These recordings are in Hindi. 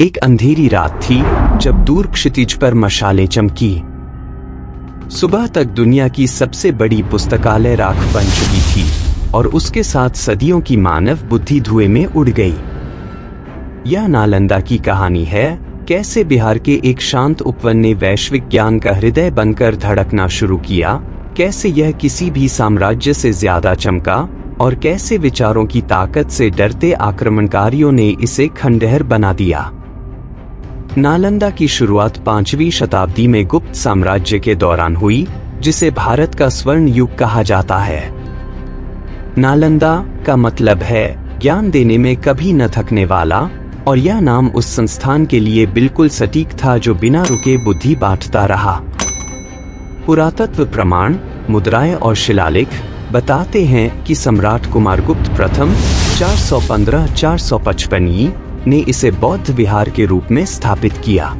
एक अंधेरी रात थी जब दूर क्षितिज पर मशालें चमकी। सुबह तक दुनिया की सबसे बड़ी पुस्तकालय राख बन चुकी थी और उसके साथ सदियों की मानव बुद्धि धुएं में उड़ गई। यह नालंदा की कहानी है, कैसे बिहार के एक शांत उपवन ने वैश्विक ज्ञान का हृदय बनकर धड़कना शुरू किया, कैसे यह किसी भी साम्राज्य से ज्यादा चमका और कैसे विचारों की ताकत से डरते आक्रमणकारियों ने इसे खंडहर बना दिया। नालंदा की शुरुआत 5वीं शताब्दी में गुप्त साम्राज्य के दौरान हुई, जिसे भारत का स्वर्ण युग कहा जाता है। नालंदा का मतलब है ज्ञान देने में कभी न थकने वाला, और यह नाम उस संस्थान के लिए बिल्कुल सटीक था जो बिना रुके बुद्धि बांटता रहा। पुरातत्व प्रमाण, मुद्राएं और शिलालेख बताते हैं कि सम्राट कुमारगुप्त प्रथम 415-455 ने इसे बौद्ध विहार के रूप में स्थापित किया।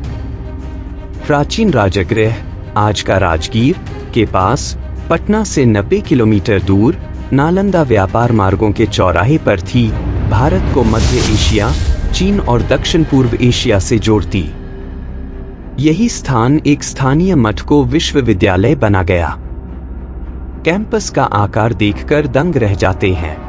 प्राचीन राजगृह, आज का राजगीर, के पास पटना से 90 किलोमीटर दूर नालंदा व्यापार मार्गों के चौराहे पर थी। भारत को मध्य एशिया, चीन और दक्षिण पूर्व एशिया से जोड़ती यही स्थान एक स्थानीय मठ को विश्वविद्यालय बना गया। कैंपस का आकार देखकर दंग रह जाते हैं।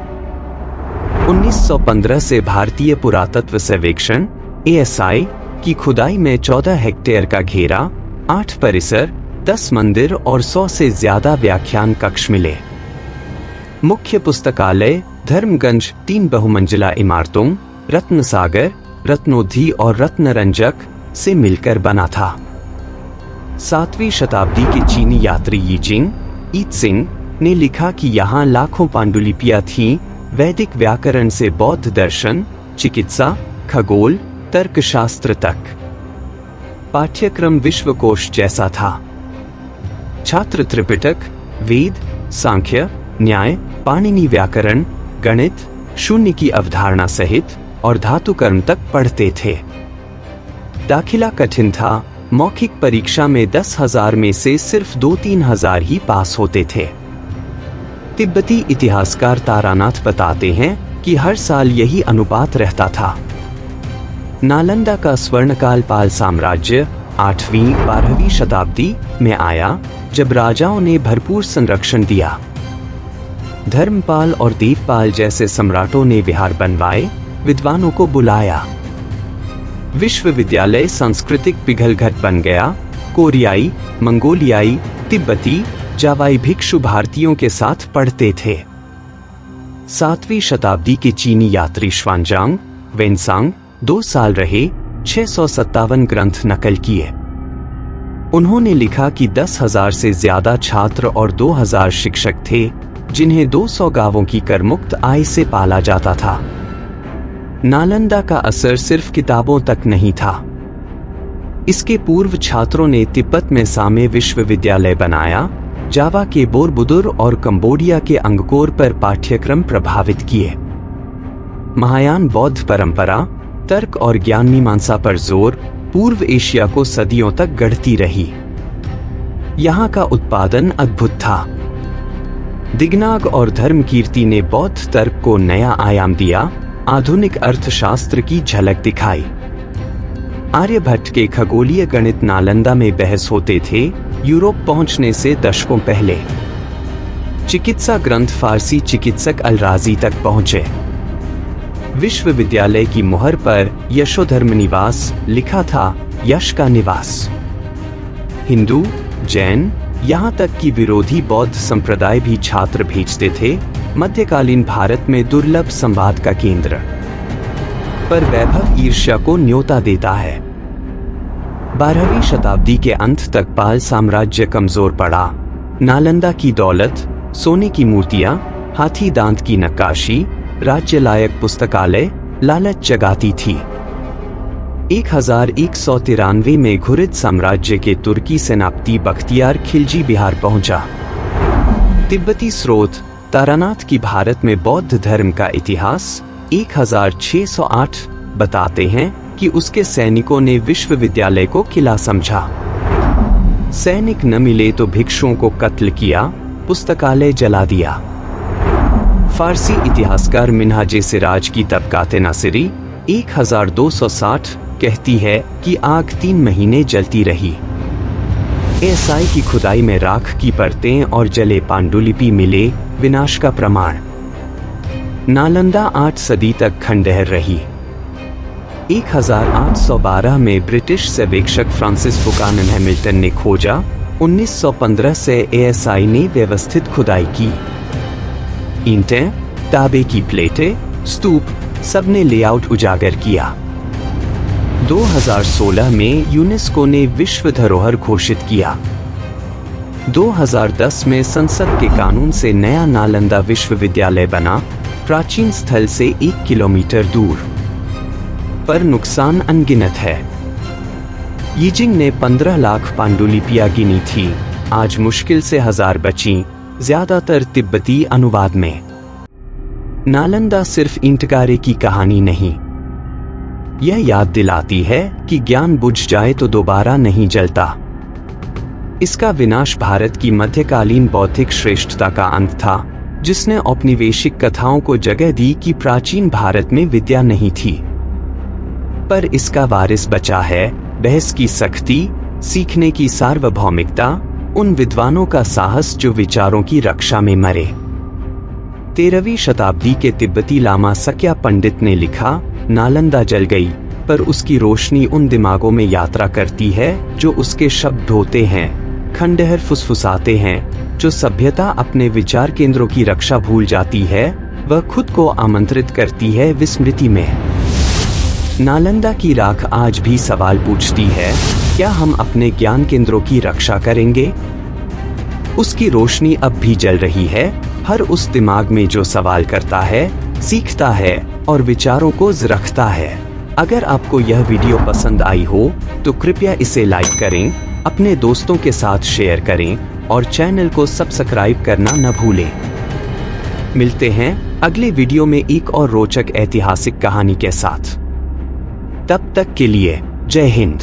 1915 से भारतीय पुरातत्व सर्वेक्षण (ASI) की खुदाई में 14 हेक्टेयर का घेरा, 8 परिसर, 10 मंदिर और 100 से ज्यादा व्याख्यान कक्ष मिले। मुख्य पुस्तकालय धर्मगंज 3 बहुमंजिला इमारतों रत्नसागर, रत्नोद्धी और रत्नरंजक से मिलकर बना था। 7वीं शताब्दी के चीनी यात्री यीचिंग ने लिखा कि यहाँ लाखों पांडुलिपियां थीं, वैदिक व्याकरण से बौद्ध दर्शन, चिकित्सा, खगोल, तर्कशास्त्र तक। पाठ्यक्रम विश्वकोश जैसा था। छात्र त्रिपिटक, वेद, सांख्य, न्याय, पाणिनि व्याकरण, गणित, शून्य की अवधारणा सहित और धातुकर्म तक पढ़ते थे। दाखिला कठिन था, मौखिक परीक्षा में 10,000 में से सिर्फ 2-3 हजार ही पास होते थे। तिब्बती इतिहासकार तारानाथ बताते हैं कि हर साल यही अनुपात रहता था। नालंदा का स्वर्णकाल पाल साम्राज्य 8वीं-12वीं शताब्दी में आया, जब राजाओं ने भरपूर संरक्षण दिया। धर्मपाल और देवपाल जैसे सम्राटों ने विहार बनवाए, विद्वानों को बुलाया। विश्वविद्यालय सांस्कृतिक पिघलघट बन गया। कोरियाई, मंगोलियाई, तिब्बती, जावाई भिक्षु भारतीयों के साथ पढ़ते थे। 7वीं शताब्दी के चीनी यात्री श्वानजांग वेनसांग 2 साल रहे, 657 ग्रंथ नकल किए। उन्होंने लिखा कि 10,000 से ज्यादा छात्र और 2,000 शिक्षक थे, जिन्हें 200 गांवों की करमुक्त आय से पाला जाता था। नालंदा का असर सिर्फ किताबों तक नहीं था। इसके पूर्व छात्रों ने तिब्बत में सामे विश्वविद्यालय बनाया, जावा के बोरबुदुर और कंबोडिया के अंगकोर पर पाठ्यक्रम प्रभावित किए। महायान बौद्ध परंपरा, तर्क और ज्ञान मीमांसा पर जोर पूर्व एशिया को सदियों तक गढ़ती रही। यहाँ का उत्पादन अद्भुत था। दिगनाग और धर्मकीर्ति ने बौद्ध तर्क को नया आयाम दिया, आधुनिक अर्थशास्त्र की झलक दिखाई। आर्यभट्ट के खगोलीय गणित नालंदा में बहस होते थे, यूरोप पहुंचने से दशकों पहले। चिकित्सा ग्रंथ फारसी चिकित्सक अल-राजी तक पहुंचे। विश्वविद्यालय की मुहर पर यशोधर्म निवास लिखा था, यश का निवास। हिंदू, जैन, यहाँ तक कि विरोधी बौद्ध संप्रदाय भी छात्र भेजते थे। मध्यकालीन भारत में दुर्लभ संवाद का केंद्र। पर वैभव ईर्ष्या को न्योता देता है। 12वीं शताब्दी के अंत तक पाल साम्राज्य कमजोर पड़ा। नालंदा की दौलत, सोने की मूर्तियां, हाथी दांत की नक्काशी, राज्य लायक पुस्तकालय लालच जगाती थी। 1193 में घुरिद साम्राज्य के तुर्की सेनापति बख्तियार खिलजी बिहार पहुंचा। तिब्बती स्रोत तारानाथ की भारत में बौद्ध धर्म का इतिहास 1608 बताते हैं कि उसके सैनिकों ने विश्वविद्यालय को किला समझा। सैनिक न मिले तो भिक्षुओं को कत्ल किया, पुस्तकालय जला दिया। फारसी इतिहासकार मिन्हाजे सिराज की तबकाते नासिरी 1260 कहती है कि आग 3 महीने जलती रही। एएसआई की खुदाई में राख की परतें और जले पांडुलिपि मिले, विनाश का प्रमाण। नालंदा 8 सदी तक खंडहर रही। 1812 में ब्रिटिश सर्वेक्षक फ्रांसिस बुकानन हैमिल्टन ने खोजा। 1915 से एएसआई ने व्यवस्थित खुदाई की। ईंटें, तांबे की प्लेटें, स्तूप, सबने लेआउट उजागर किया। 2016 में यूनेस्को ने विश्व धरोहर घोषित किया। 2010 में संसद के कानून से नया नालंदा विश्वविद्यालय बना, प्राचीन स्थल से 1 किलोमीटर दूर। पर नुकसान अनगिनत है। यीजिंग ने 15 लाख पांडुलिपियां गिनी थी, आज मुश्किल से 1000 बची, ज्यादातर तिब्बती अनुवाद में। नालंदा सिर्फ ईंटगारे की कहानी नहीं, यह याद दिलाती है कि ज्ञान बुझ जाए तो दोबारा नहीं जलता। इसका विनाश भारत की मध्यकालीन बौद्धिक श्रेष्ठता का अंत था, जिसने औपनिवेशिक कथाओं को जगह दी कि प्राचीन भारत में विद्या नहीं थी। पर इसका वारिस बचा है, बहस की सख्ती, सीखने की सार्वभौमिकता, उन विद्वानों का साहस जो विचारों की रक्षा में मरे। 13वीं शताब्दी के तिब्बती लामा सक्या पंडित ने लिखा, नालंदा जल गई, पर उसकी रोशनी उन दिमागों में यात्रा करती है जो उसके शब्द ढोते हैं, खंडहर फुसफुसाते हैं। जो सभ्यता अपने विचार केंद्रों की रक्षा भूल जाती है, वह खुद को आमंत्रित करती है विस्मृति में। नालंदा की राख आज भी सवाल पूछती है, क्या हम अपने ज्ञान केंद्रों की रक्षा करेंगे? उसकी रोशनी अब भी जल रही है, हर उस दिमाग में जो सवाल करता है, सीखता है और विचारों को रखता है। अगर आपको यह वीडियो पसंद आई हो तो कृपया इसे लाइक करें, अपने दोस्तों के साथ शेयर करें और चैनल को सब्सक्राइब करना न भूलें। मिलते हैं अगले वीडियो में एक और रोचक ऐतिहासिक कहानी के साथ। तब तक के लिए जय हिंद।